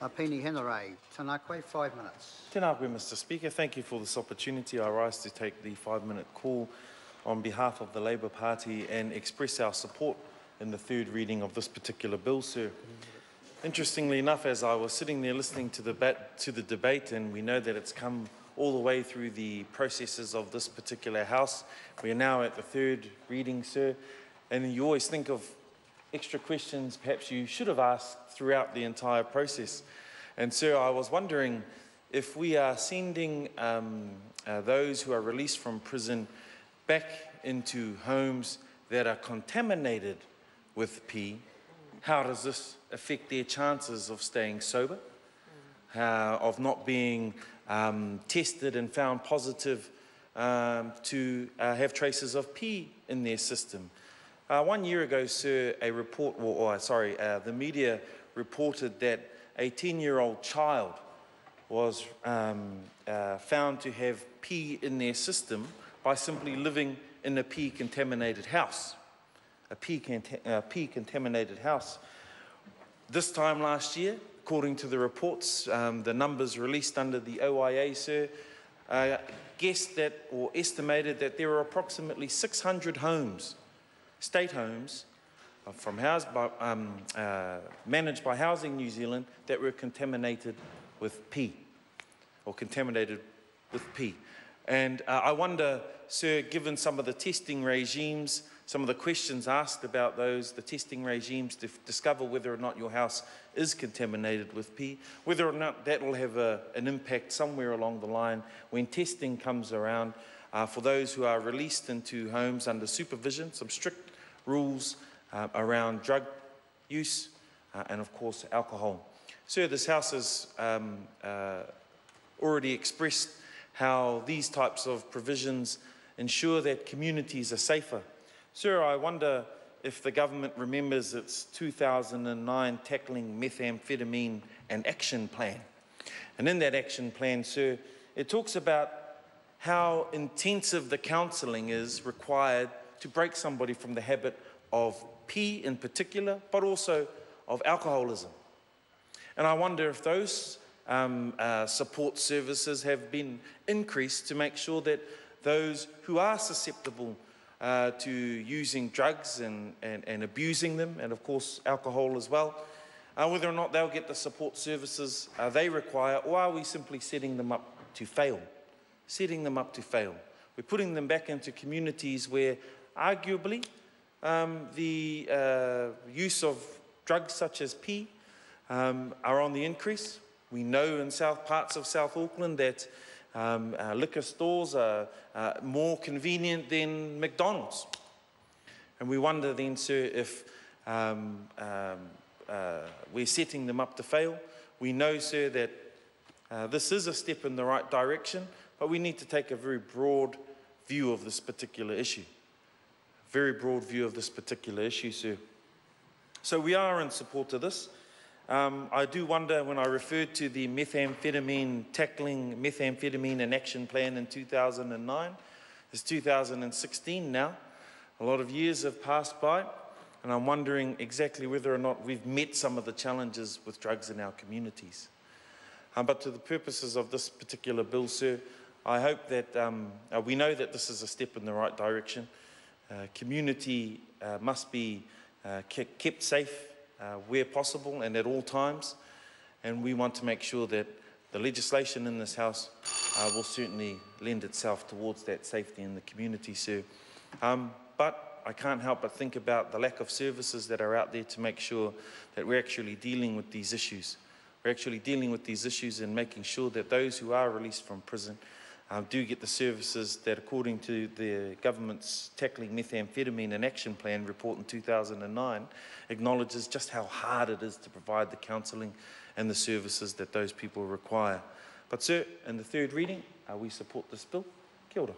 Mapini Henare, tēnā koe, 5 minutes. Tēnā koe, Mr. Speaker. Thank you for this opportunity. I rise to take the 5-minute call on behalf of the Labour Party and express our support in the third reading of this particular bill, sir. Interestingly enough, as I was sitting there listening to the debate, and we know that it's come all the way through the processes of this particular House, we are now at the third reading, sir, and you always think of extra questions perhaps you should have asked throughout the entire process. And sir, I was wondering if we are sending those who are released from prison back into homes that are contaminated with P, how does this affect their chances of staying sober, of not being tested and found positive to have traces of P in their system? 1 year ago, sir, the media reported that a 10-year-old child was found to have P in their system by simply living in a P-contaminated house. A P-contaminated house. This time last year, according to the reports, the numbers released under the OIA, sir, guessed that or estimated that there were approximately 600 homes, state homes, managed by Housing New Zealand that were contaminated with P, or contaminated with P. And I wonder, sir, given some of the testing regimes, some of the questions asked about those, the testing regimes to discover whether or not your house is contaminated with P, whether or not that will have an impact somewhere along the line when testing comes around for those who are released into homes under supervision, some strict rules around drug use and, of course, alcohol. Sir, this House has already expressed how these types of provisions ensure that communities are safer. Sir, I wonder if the government remembers its 2009 Tackling Methamphetamine and Action Plan. And in that action plan, sir, it talks about how intensive the counselling is required to break somebody from the habit of P in particular, but also of alcoholism. And I wonder if those support services have been increased to make sure that those who are susceptible to using drugs and abusing them, and of course alcohol as well, whether or not they'll get the support services they require, or are we simply setting them up to fail? Setting them up to fail. We're putting them back into communities where arguably the use of drugs such as P are on the increase. We know in parts of South Auckland that liquor stores are more convenient than McDonald's. And we wonder then, sir, if we're setting them up to fail. We know, sir, that this is a step in the right direction, but we need to take a very broad view of this particular issue. Very broad view of this particular issue, sir. So we are in support of this. I do wonder, when I referred to the Tackling Methamphetamine and Action Plan in 2009, it's 2016 now. A lot of years have passed by, and I'm wondering exactly whether or not we've met some of the challenges with drugs in our communities. But to the purposes of this particular bill, sir, I hope that we know that this is a step in the right direction. Community must be kept safe where possible and at all times, and we want to make sure that the legislation in this House will certainly lend itself towards that safety in the community, sir. But I can't help but think about the lack of services that are out there to make sure that we're actually dealing with these issues. We're actually dealing with these issues and making sure that those who are released from prison do get the services that, according to the government's Tackling Methamphetamine and Action Plan report in 2009, acknowledges just how hard it is to provide the counselling and the services that those people require. But, sir, in the third reading, we support this bill. Kia ora.